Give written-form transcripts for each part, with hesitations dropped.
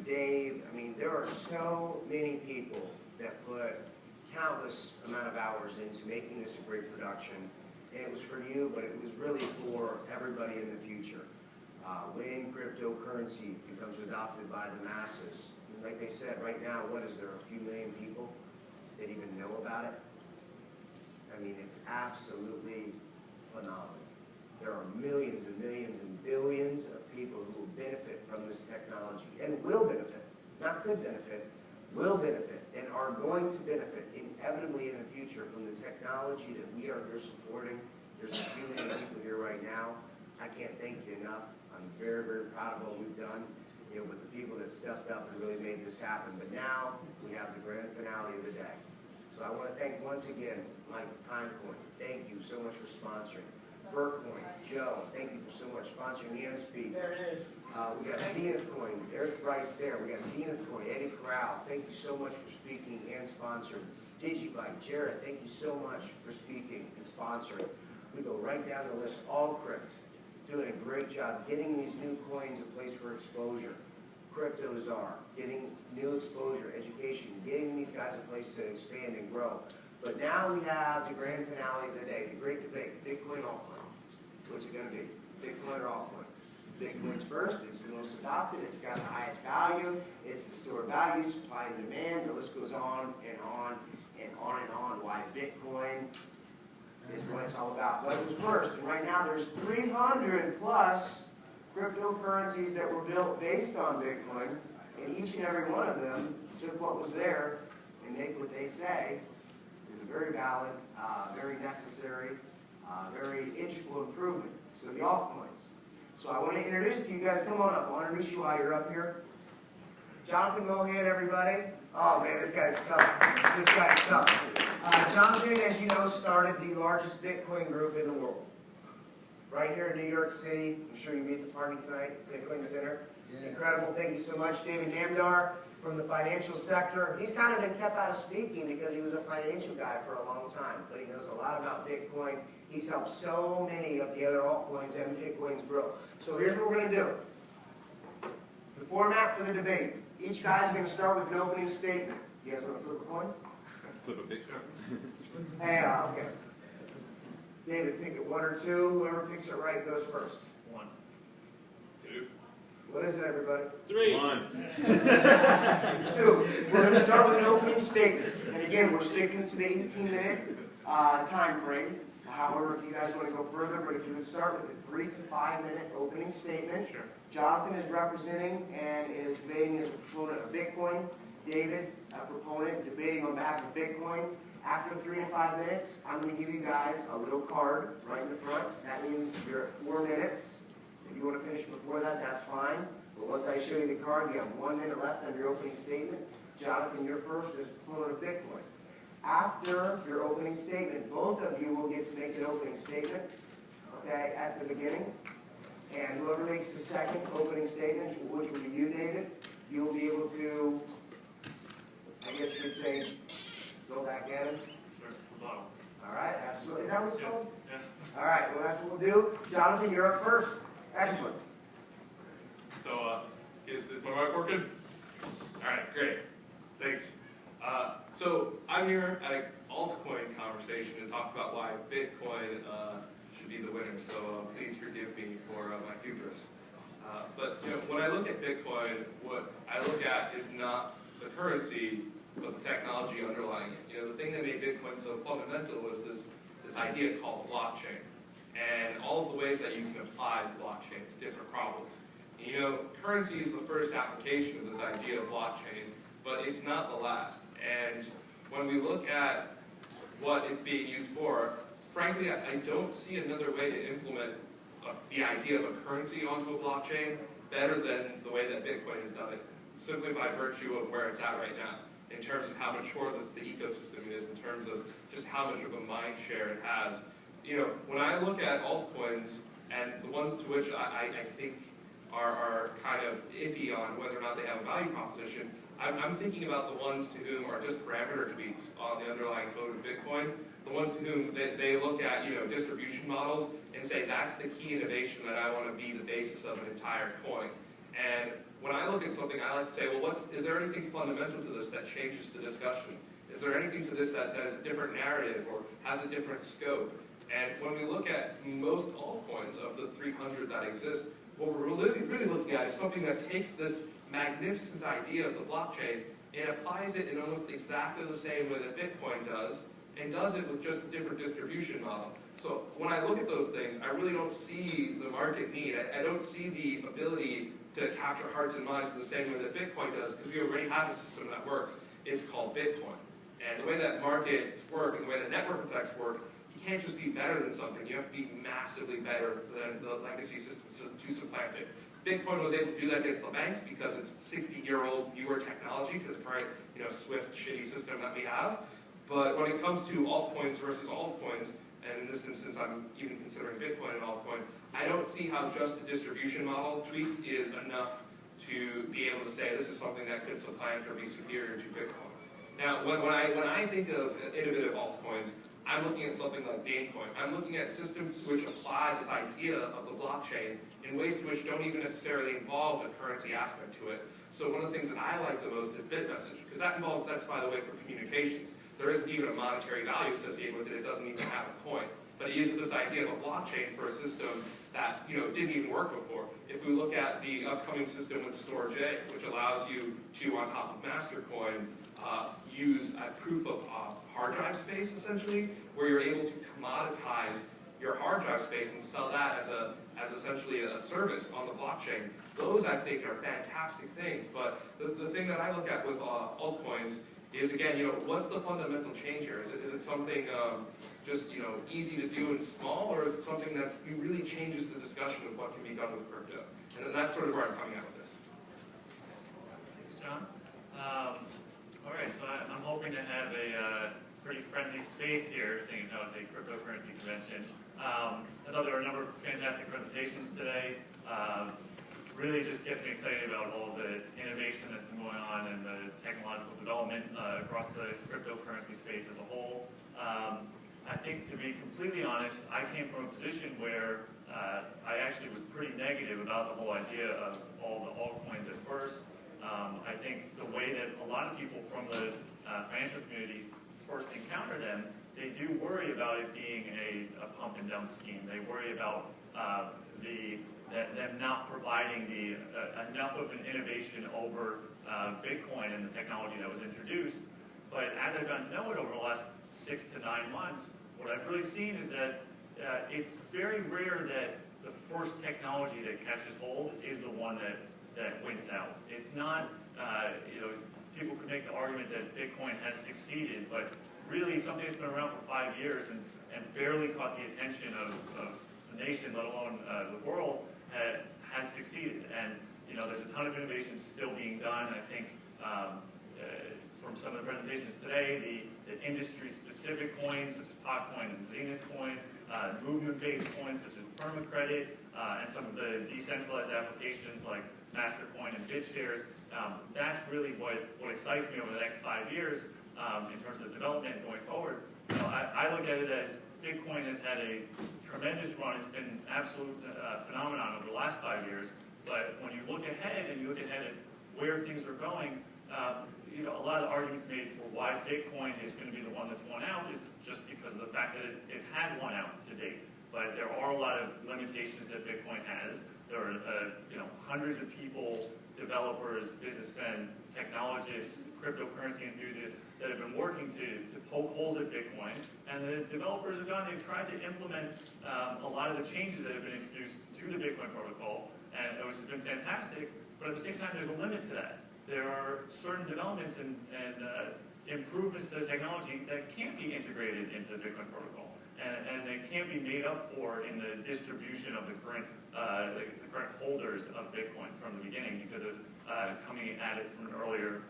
Dave. I mean, there are so many people that put countless amount of hours into making this a great production. And it was for you, but it was really for everybody in the future. When cryptocurrency becomes adopted by the masses, and like they said, right now, what is there, a few million people that even know about it? I mean, it's absolutely phenomenal. There are millions and millions and billions of people who will benefit from this technology and will benefit, not could benefit, will benefit, and are going to benefit inevitably in the future from the technology that we are here supporting. There's a few million people here right now. I can't thank you enough. I'm very, very proud of what we've done, you know, with the people that stepped up and really made this happen. But now we have the grand finale of the day. So I want to thank once again Mike Timecoin. Thank you so much for sponsoring. Burcoin, Joe, thank you for so much sponsoring the NSP. There it is. We got Zenith Coin. There's Bryce there. We got Zenith Coin. Eddie Corral, thank you so much for speaking and sponsoring. DigiByte, Jared, thank you so much for speaking and sponsoring. We go right down the list. Allcrypt, doing a great job getting these new coins a place for exposure. CryptoZar, getting new exposure, education, getting these guys a place to expand and grow. But now we have the grand finale of the day, the great debate, Bitcoin, altcoin. What's it going to be? Bitcoin or altcoin? Bitcoin's first, it's the most adopted, it's got the highest value, it's the store of value, supply and demand, the list goes on and on and on and on. Why Bitcoin is what it's all about. What was first, and right now there's 300 plus cryptocurrencies that were built based on Bitcoin, and each and every one of them took what was there and make what they say is a very valid, very necessary, very integral improvement. So the altcoins. So I want to introduce to you guys, come on up. I'll introduce you while you're up here. Jonathan Mohan, everybody. Oh man, this guy's tough. This guy's tough. Jonathan, as you know, started the largest Bitcoin group in the world. Right here in New York City. I'm sure you meet the party tonight, Bitcoin Center. Yeah. Incredible. Thank you so much. David Namdar from the financial sector. He's kind of been kept out of speaking because he was a financial guy for a long time, but he knows a lot about Bitcoin. He's helped so many of the other altcoins and Bitcoins grow. So here's what we're going to do. The format for the debate. Each guy's going to start with an opening statement. You guys want to flip a coin? Flip a picture. Hey, okay. David, pick it 1 or 2. Whoever picks it right goes first. 1, 2. What is it, everybody? 3. 1. It's 2. We're going to start with an opening statement. And again, we're sticking to the 18-minute time frame. However, if you guys want to go further, but if you would start with a 3 to 5 minute opening statement. Sure. Jonathan is representing and is debating as a proponent of Bitcoin. David, a proponent, debating on behalf of Bitcoin. After 3 to 5 minutes, I'm going to give you guys a little card right in the front. That means you're at 4 minutes. If you want to finish before that, that's fine. But once I show you the card, you have 1 minute left on your opening statement. Jonathan, you're first as a proponent of Bitcoin. After your opening statement, both of you will get to make an opening statement, okay, at the beginning. And whoever makes the second opening statement, which will be you, David, you'll be able to, I guess you could say, go back at him. Sure. All right, absolutely. Is that what it's called? Yeah. All right, well, that's what we'll do. Jonathan, you're up first. Excellent. So, is my mic working? All right, great. Thanks. So, I'm here at an altcoin conversation to talk about why Bitcoin should be the winner. So, please forgive me for my hubris. But, you know, when I look at Bitcoin, what I look at is not the currency, but the technology underlying it. You know, the thing that made Bitcoin so fundamental was this idea called blockchain, and all of the ways that you can apply the blockchain to different problems. And, you know, currency is the first application of this idea of blockchain, but it's not the last. And when we look at what it's being used for, frankly, I don't see another way to implement the idea of a currency onto a blockchain better than the way that Bitcoin has done it, simply by virtue of where it's at right now, in terms of how mature the ecosystem is, in terms of just how much of a mind share it has. You know, when I look at altcoins, and the ones to which I think are kind of iffy on whether or not they have a value proposition, I'm thinking about the ones to whom are just parameter tweaks on the underlying code of Bitcoin, the ones to whom they look at, you know, distribution models and say that's the key innovation that I want to be the basis of an entire coin. And when I look look at something, I like to say, well, is there anything fundamental to this that changes the discussion? Is there anything to this that has a different narrative or has a different scope? And when we look at most altcoins of the 300 that exist, what we're really looking at is something that takes this magnificent idea of the blockchain and applies it in almost exactly the same way that Bitcoin does, and does it with just a different distribution model. So when I look at those things, I really don't see the market need. I don't see the ability to capture hearts and minds in the same way that Bitcoin does, because we already have a system that works. It's called Bitcoin. And the way that markets work and the way that network effects work, you can't just be better than something. You have to be massively better than the legacy systems to supplant it. Bitcoin was able to do that against the banks because it's 60-year-old newer technology to the current, Swift, shitty system that we have. But when it comes to altcoins versus altcoins, and in this instance I'm even considering Bitcoin an altcoin, I don't see how just the distribution model tweak is enough to be able to say this is something that could supplant or be superior to Bitcoin. Now, when I think of innovative altcoins, I'm looking at something like Gamecoin. I'm looking at systems which apply this idea of the blockchain in ways to which don't even necessarily involve the currency aspect to it. So one of the things that I like the most is BitMessage, because that's, by the way, for communications. There isn't even a monetary value associated with it. It doesn't even have a coin. But it uses this idea of a blockchain for a system that didn't even work before. If we look at the upcoming system with Storage, which allows you to, on top of Mastercoin, use a proof of hard drive space, essentially, where you're able to commoditize your hard drive space and sell that as essentially a service on the blockchain. Those, I think, are fantastic things. But the thing that I look at with altcoins is, again, what's the fundamental change here? Is it something just easy to do and small, or is it something that really changes the discussion of what can be done with crypto? And that's sort of where I'm coming at with this. Thanks, John. All right, so I'm hoping to have a pretty friendly space here, seeing as how it's a cryptocurrency convention. I thought there were a number of fantastic presentations today. Really just gets me excited about all the innovation that's been going on and the technological development across the cryptocurrency space as a whole. I think, to be completely honest, I came from a position where I actually was pretty negative about the whole idea of all the altcoins at first. I think the way that a lot of people from the financial community first encounter them, they do worry about it being a pump and dump scheme. They worry about them not providing enough of an innovation over Bitcoin and the technology that was introduced. But as I've gotten to know it over the last 6 to 9 months, what I've really seen is that it's very rare that the first technology that catches hold is the one that wins out. It's not, people could make the argument that Bitcoin has succeeded, but really something that's been around for 5 years and barely caught the attention of the nation, let alone the world, has succeeded. And there's a ton of innovation still being done. I think from some of the presentations today, the industry-specific coins such as Altcoin and Zenith Coin, movement-based coins such as permacredit, and some of the decentralized applications like Mastercoin and BitShares. That's really what excites me over the next 5 years in terms of development going forward. I look at it as Bitcoin has had a tremendous run. It's been an absolute phenomenon over the last 5 years. But when you look ahead and you look ahead at where things are going, a lot of arguments made for why Bitcoin is going to be the one that's won out is just because of the fact that it has won out to date. But there are a lot of limitations that Bitcoin has. There are hundreds of people, developers, businessmen, technologists, cryptocurrency enthusiasts that have been working to poke holes at Bitcoin. And the developers have gone, they've tried to implement a lot of the changes that have been introduced to the Bitcoin protocol, and which has been fantastic. But at the same time, there's a limit to that. There are certain developments and improvements to the technology that can't be integrated into the Bitcoin protocol. And they can't be made up for in the distribution of the current holders of Bitcoin from the beginning because of coming at it from an earlier,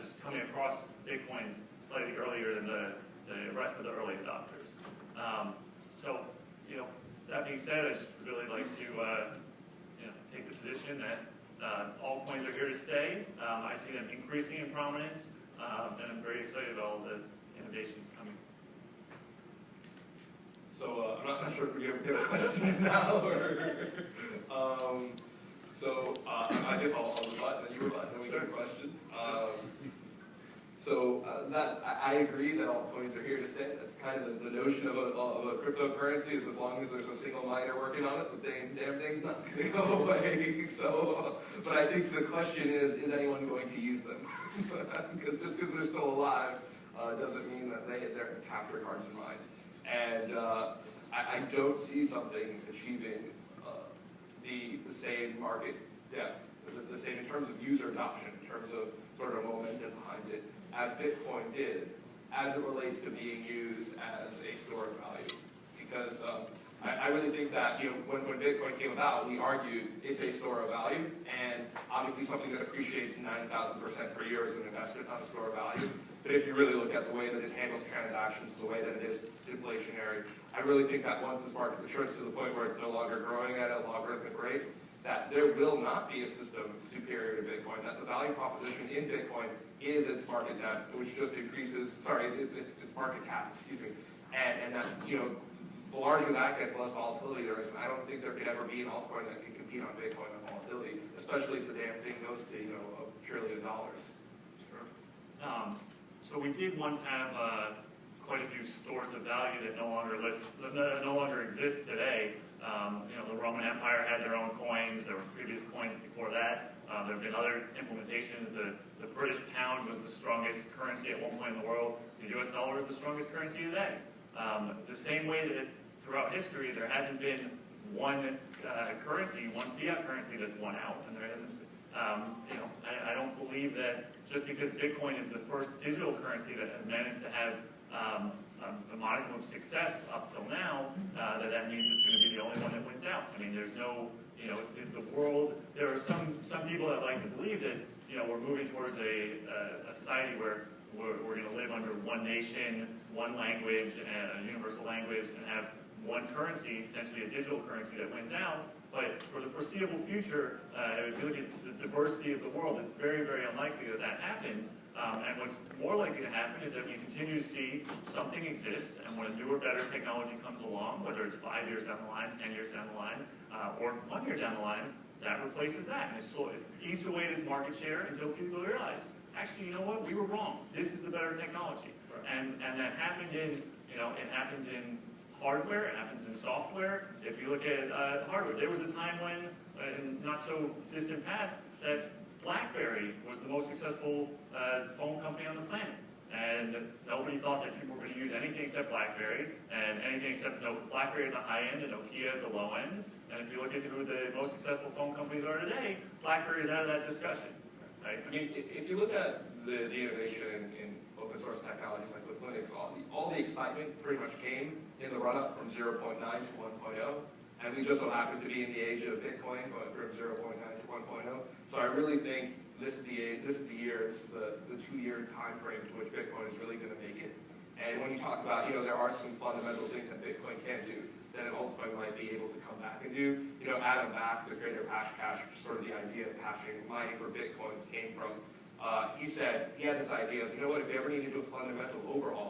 just coming across Bitcoins slightly earlier than the rest of the early adopters. So, that being said, I just really like to take the position that altcoins are here to stay. I see them increasing in prominence, and I'm very excited about all the innovations coming. So I'm not sure if we have questions now, or I guess I'll rebut, and then you rebut. So I agree that altcoins are here to stay. That's kind of the notion of a cryptocurrency, is as long as there's a single miner working on it, the damn thing's not going to go away. So, but I think the question is anyone going to use them? Because just because they're still alive doesn't mean that they're capturing hearts and minds. And I don't see something achieving the same market depth, the same in terms of user adoption, in terms of sort of momentum behind it, as Bitcoin did, as it relates to being used as a store of value. Because I really think that, when Bitcoin came about, we argued it's a store of value, and obviously something that appreciates 9,000% per year is an investment, not a store of value. But if you really look at the way that it handles transactions, the way that it is deflationary, I really think that once this market matures to the point where it's no longer growing at a logarithmic rate, that there will not be a system superior to Bitcoin, that the value proposition in Bitcoin is its market depth, which just increases, its market cap, excuse me. And that, the larger that gets, the less volatility there is, and I don't think there could ever be an altcoin that can compete on Bitcoin on volatility, especially if the damn thing goes to, $1 trillion. Sure. So we did once have quite a few stores of value that no longer exist today. The Roman Empire had their own coins. There were previous coins before that. There have been other implementations. The British pound was the strongest currency at one point in the world. The US dollar is the strongest currency today. The same way that throughout history there hasn't been one currency, one fiat currency that's won out, and there hasn't. I don't believe that just because Bitcoin is the first digital currency that has managed to have a modicum of success up till now, that means it's going to be the only one that wins out. I mean, there's no, the world, there are some people that like to believe that, we're moving towards a society where we're going to live under one nation, one language, and a universal language, and have one currency, potentially a digital currency that wins out. But for the foreseeable future, if you look at the diversity of the world, it's very, very unlikely that that happens. And what's more likely to happen is that we continue to see something exists, and when a newer, better technology comes along, whether it's 5 years down the line, 10 years down the line, or 1 year down the line, that replaces that. And it eats away at its market share until people realize, actually, you know what, we were wrong. This is the better technology. And that happened in, it happens in hardware, it happens in software. If you look at hardware, there was a time when, in not so distant past, that BlackBerry was the most successful phone company on the planet. And nobody thought that people were going to use anything except BlackBerry, and anything except BlackBerry at the high end and Nokia at the low end. And if you look at who the most successful phone companies are today, BlackBerry is out of that discussion. Right? I mean, if you look at the innovation in open source technologies like with Linux, all the excitement pretty much came in the run-up from 0.9 to 1.0, and we just so happen to be in the age of Bitcoin going from 0.9 to 1.0. So I really think this is the year, this is the 2-year time frame to which Bitcoin is really going to make it. And when you talk about, there are some fundamental things that Bitcoin can do that an altcoin might be able to come back and do. Adam Back, the creator of Hashcash, sort of the idea of mining for Bitcoins came from. He said he had this idea of, if you ever need to do a fundamental overhaul